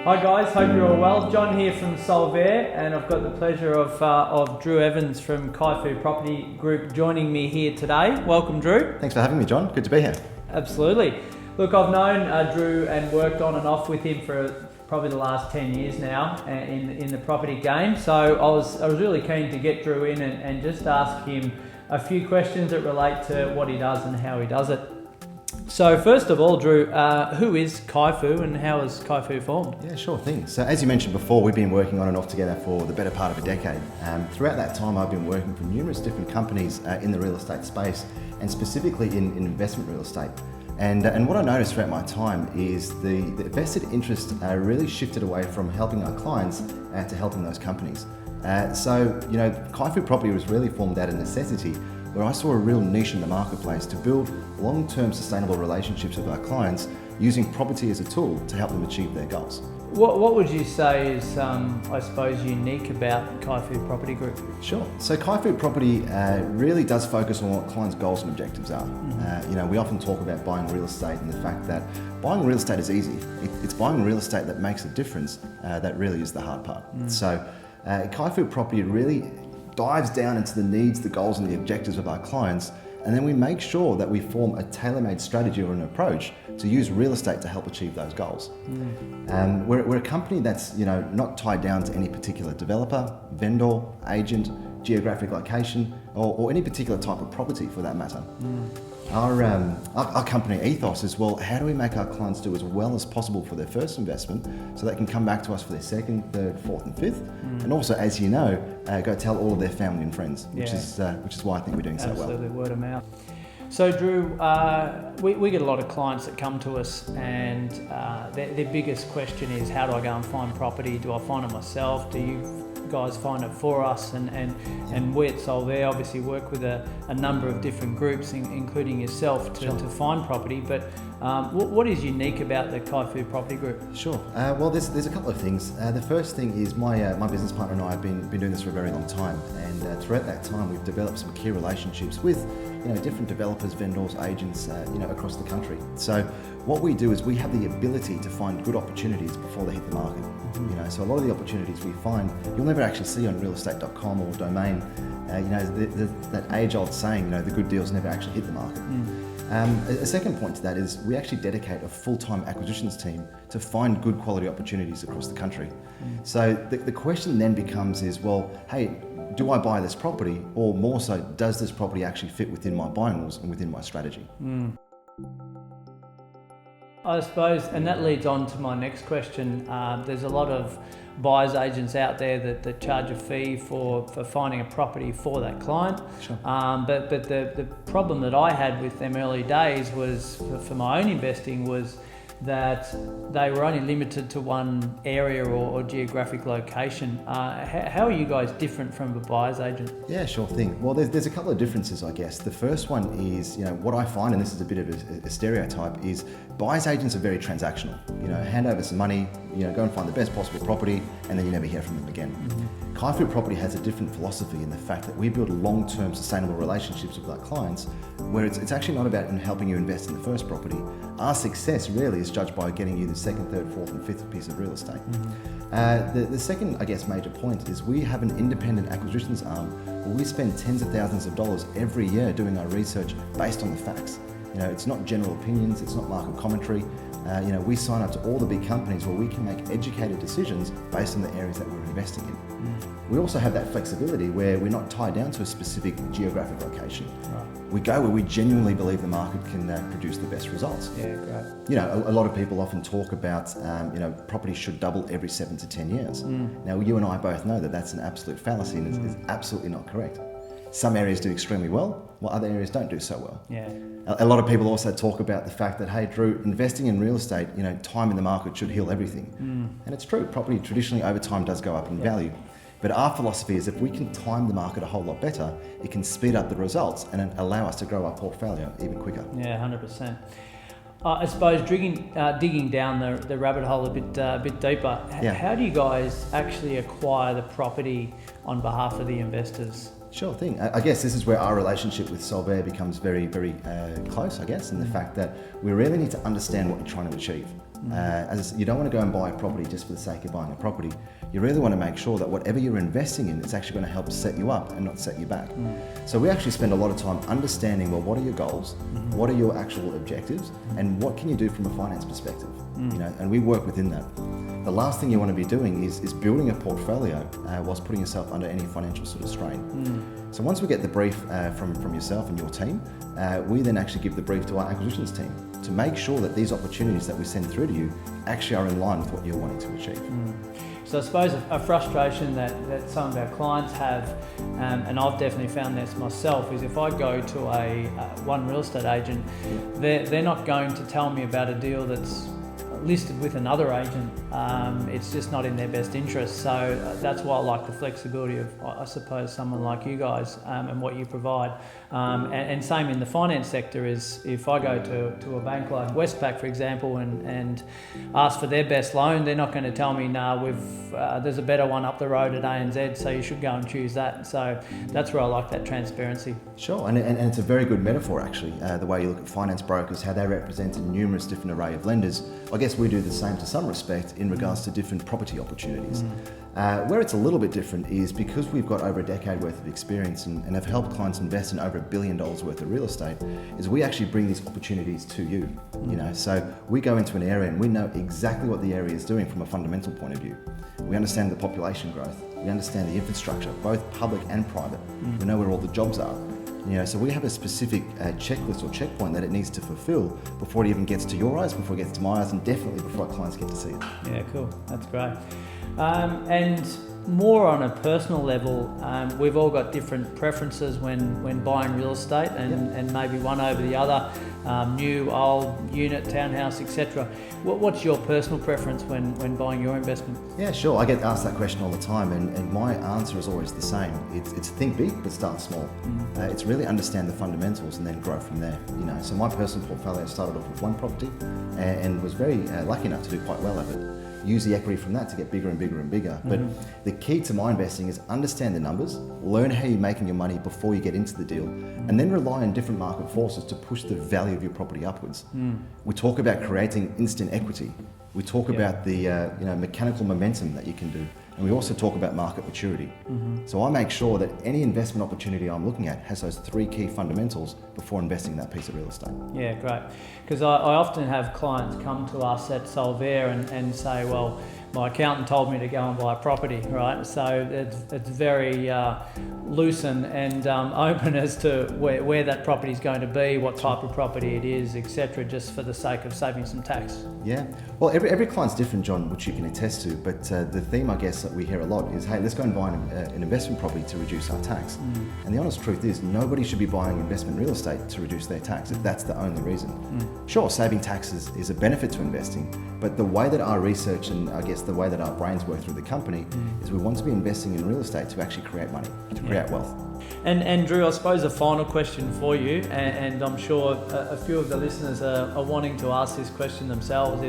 Hi guys, hope you're all well. John here from Solvair, and I've got the pleasure of Drew Evans from Kaifu Property Group joining me here today. Welcome, Drew. Thanks for having me, John. Good to be here. Absolutely. Look, I've known Drew and worked on and off with him for probably the last 10 years now in the property game. So I was really keen to get Drew in and just ask him a few questions that relate to what he does and how he does it. So first of all, Drew, who is Kaifu and how is Kaifu formed? Yeah, sure thing. So as you mentioned before, we've been working on and off together for the better part of a decade. Throughout that time, I've been working for numerous different companies in the real estate space, and specifically in investment real estate. And what I noticed throughout my time is the vested interest really shifted away from helping our clients to helping those companies. So, Kaifu Property was really formed out of necessity, where I saw a real niche in the marketplace to build long-term sustainable relationships with our clients using property as a tool to help them achieve their goals. What would you say is, I suppose, unique about Kaifu Property Group? Sure. So Kaifu Property really does focus on what clients' goals and objectives are. We often talk about buying real estate and the fact that buying real estate is easy. It's buying real estate that makes a difference that really is the hard part. So Kaifu Property really dives down into the needs, the goals and the objectives of our clients, and then we make sure that we form a tailor-made strategy or an approach to use real estate to help achieve those goals. We're a company that's not tied down to any particular developer, vendor, agent, geographic location, or any particular type of property for that matter. Our company ethos is, well, how do we make our clients do as well as possible for their first investment so they can come back to us for their second, third, fourth and fifth, and also, as you know, go tell all of their family and friends, which is why I think we're doing so well. Absolutely, word of mouth. So Drew, we get a lot of clients that come to us and their biggest question is, how do I go and find property? Do I find it myself? Do you guys find it for us? And we at Solvair obviously work with a number of different groups, including yourself, to find property. But what is unique about the Kaifu Property Group? Sure. Well, there's a couple of things. The first thing is my business partner and I have been doing this for a very long time, and throughout that time we've developed some key relationships with different developers, vendors, agents, across the country. So what we do is we have the ability to find good opportunities before they hit the market. So a lot of the opportunities we find, you'll never actually see on realestate.com or Domain. That age-old saying, the good deals never actually hit the market. A second point to that is we actually dedicate a full-time acquisitions team to find good quality opportunities across the country. So the question then becomes is, well, hey, do I buy this property, or more so, does this property actually fit within my buying rules and within my strategy? I suppose, and that leads on to my next question. There's a lot of buyers agents out there that charge a fee for finding a property for that client. Sure. But the problem that I had with them early days was, for my own investing, was that they were only limited to one area or geographic location. How are you guys different from a buyer's agent? Yeah, sure thing. Well, there's a couple of differences, I guess. The first one is, what I find, and this is a bit of a stereotype, is buyer's agents are very transactional. Hand over some money, go and find the best possible property, and then you never hear from them again. Kaifu Property has a different philosophy in the fact that we build long-term sustainable relationships with our clients, where it's actually not about helping you invest in the first property. Our success really is judged by getting you the second, third, fourth and fifth piece of real estate. The second, I guess, major point is we have an independent acquisitions arm where we spend tens of thousands of dollars every year doing our research based on the facts. It's not general opinions, it's not market commentary. We sign up to all the big companies where we can make educated decisions based on the areas that we're investing in. We also have that flexibility where we're not tied down to a specific geographic location. Right. We go where we genuinely believe the market can produce the best results. Yeah, great. A lot of people often talk about, property should double every 7 to 10 years. Now, you and I both know that that's an absolute fallacy and it's absolutely not correct. Some areas do extremely well, while other areas don't do so well. Yeah. A lot of people also talk about the fact that, hey, Drew, investing in real estate, time in the market should heal everything. And it's true, property traditionally over time does go up in value. But our philosophy is if we can time the market a whole lot better, it can speed up the results and allow us to grow our portfolio even quicker. Yeah, 100%. I suppose digging down the rabbit hole a bit deeper, how do you guys actually acquire the property on behalf of the investors? Sure thing. I guess this is where our relationship with Solvair becomes very, very close, I guess, in the fact that we really need to understand what you're trying to achieve. As you don't want to go and buy a property just for the sake of buying a property. You really want to make sure that whatever you're investing in is actually going to help set you up and not set you back. So we actually spend a lot of time understanding, well, what are your goals? What are your actual objectives? And what can you do from a finance perspective? You know, and we work within that. The last thing you want to be doing is building a portfolio whilst putting yourself under any financial sort of strain. So once we get the brief from yourself and your team, we then actually give the brief to our acquisitions team to make sure that these opportunities that we send through to you actually are in line with what you're wanting to achieve. So I suppose a frustration that some of our clients have, and I've definitely found this myself, is if I go to one real estate agent, they're not going to tell me about a deal that's listed with another agent. It's just not in their best interest. So that's why I like the flexibility of, I suppose, someone like you guys and what you provide. And same in the finance sector is if I go to a bank like Westpac, for example, and ask for their best loan, they're not going to tell me, no, there's a better one up the road at ANZ, so you should go and choose that. So that's where I like that transparency. Sure, and it's a very good metaphor actually, the way you look at finance brokers, how they represent a numerous different array of lenders. I guess we do the same to some respect in regards to different property opportunities. Where it's a little bit different is because we've got over a decade worth of experience and have helped clients invest in over $1 billion worth of real estate, is we actually bring these opportunities to you. You know, so we go into an area and we know exactly what the area is doing from a fundamental point of view. We understand the population growth, we understand the infrastructure, both public and private. We know where all the jobs are. You know, so we have a specific checklist or checkpoint that it needs to fulfill before it even gets to your eyes, before it gets to my eyes, and definitely before our clients get to see it. Yeah, cool. That's great. And more on a personal level, we've all got different preferences when buying real estate, and maybe one over the other, new, old, unit, townhouse, etc. What's your personal preference when buying your investment? Yeah, sure. I get asked that question all the time, and my answer is always the same. It's think big, but start small. It's really understand the fundamentals and then grow from there. You know, so my personal portfolio started off with one property and was very lucky enough to do quite well at it. Use the equity from that to get bigger and bigger and bigger. But the key to my investing is understand the numbers, learn how you're making your money before you get into the deal, and then rely on different market forces to push the value of your property upwards. We talk about creating instant equity. We talk about the mechanical momentum that you can do. And we also talk about market maturity. So I make sure that any investment opportunity I'm looking at has those three key fundamentals before investing in that piece of real estate. Yeah, great. Because I often have clients come to us at Solvair and say, well, my accountant told me to go and buy a property, right? So it's very loose and open as to where that property is going to be, what type of property it is, etc., just for the sake of saving some tax. Yeah, well, every client's different, John, which you can attest to, but the theme, I guess, that we hear a lot is, hey, let's go and buy an investment property to reduce our tax. And the honest truth is, nobody should be buying investment real estate to reduce their tax if that's the only reason. Sure, saving taxes is a benefit to investing, but the way that our research and I guess the way that our brains work through the company is we want to be investing in real estate to actually create money, to create wealth. And Drew, I suppose a final question for you, and I'm sure a few of the listeners are wanting to ask this question themselves,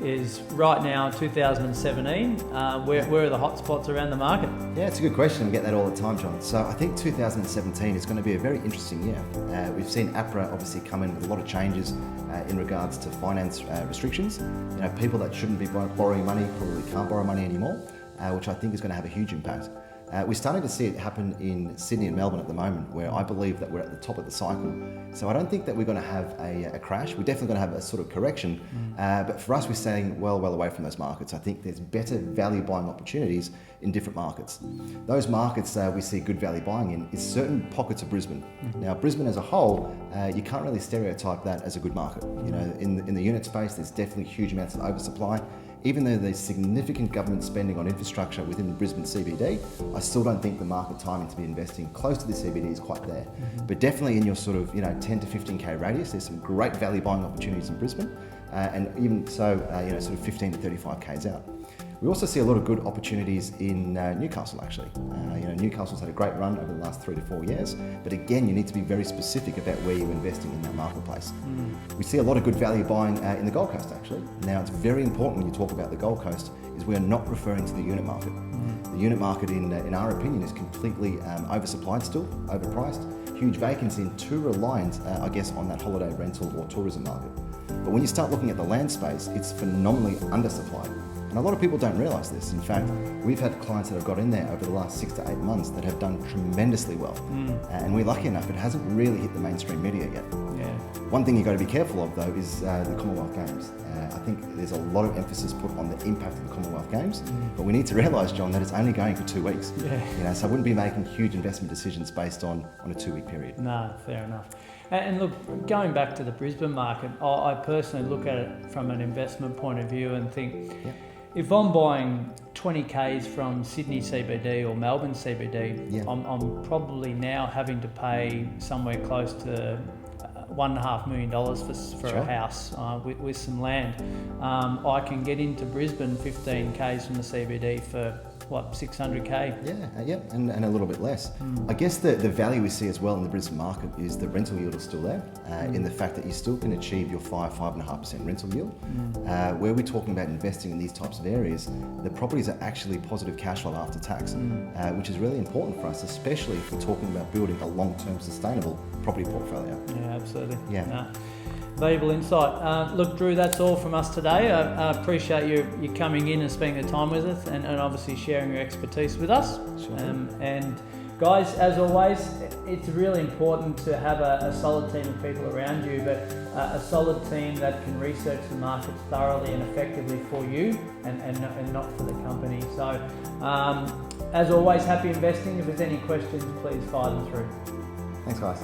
is right now, 2017, where are the hotspots around the market? Yeah, it's a good question. We get that all the time, John. So I think 2017 is going to be a very interesting year. We've seen APRA obviously come in with a lot of changes in regards to finance restrictions. You know, people that shouldn't be borrowing money probably can't borrow money anymore, which I think is going to have a huge impact. We're starting to see it happen in Sydney and Melbourne at the moment, where I believe that we're at the top of the cycle. So I don't think that we're going to have a crash. We're definitely going to have a sort of correction. But for us, we're staying well away from those markets. I think there's better value buying opportunities in different markets. Those markets we see good value buying in is certain pockets of Brisbane. Now, Brisbane as a whole, you can't really stereotype that as a good market. You know, in the unit space, there's definitely huge amounts of oversupply. Even though there's significant government spending on infrastructure within the Brisbane CBD, I still don't think the market timing to be investing close to the CBD is quite there. But definitely in your sort of 10 to 15k radius, there's some great value buying opportunities in Brisbane, and even so, sort of 15 to 35k's out. We also see a lot of good opportunities in Newcastle, actually. Newcastle's had a great run over the last 3 to 4 years, but again, you need to be very specific about where you're investing in that marketplace. We see a lot of good value buying in the Gold Coast, actually. Now, it's very important when you talk about the Gold Coast is we are not referring to the unit market. The unit market, in our opinion, is completely oversupplied still, overpriced, huge vacancy and too reliant, on that holiday rental or tourism market. But when you start looking at the land space, it's phenomenally undersupplied. And a lot of people don't realise this. In fact, we've had clients that have got in there over the last 6 to 8 months that have done tremendously well. And we're lucky enough, it hasn't really hit the mainstream media yet. Yeah. One thing you've got to be careful of though is the Commonwealth Games. I think there's a lot of emphasis put on the impact of the Commonwealth Games, but we need to realise, John, that it's only going for 2 weeks. Yeah. So I wouldn't be making huge investment decisions based on a 2-week period. No, fair enough. And look, going back to the Brisbane market, I personally look at it from an investment point of view and think, if I'm buying 20 Ks from Sydney CBD or Melbourne CBD, I'm probably now having to pay somewhere close to $1.5 million for a house with some land. I can get into Brisbane 15 Ks from the CBD for what, 600K? Yeah, and a little bit less. I guess the value we see as well in the Brisbane market is the rental yield is still there, in the fact that you still can achieve your 5.5% rental yield. Where we're talking about investing in these types of areas, the properties are actually positive cash flow after tax, which is really important for us, especially if we're talking about building a long-term sustainable property portfolio. Yeah, absolutely. Yeah. No. Valuable insight. Look, Drew, that's all from us today. I appreciate you coming in and spending the time with us and obviously sharing your expertise with us. Sure. And guys, as always, it's really important to have a solid team of people around you, but a solid team that can research the markets thoroughly and effectively for you and not for the company. So, as always, happy investing. If there's any questions, please fire them through. Thanks, guys.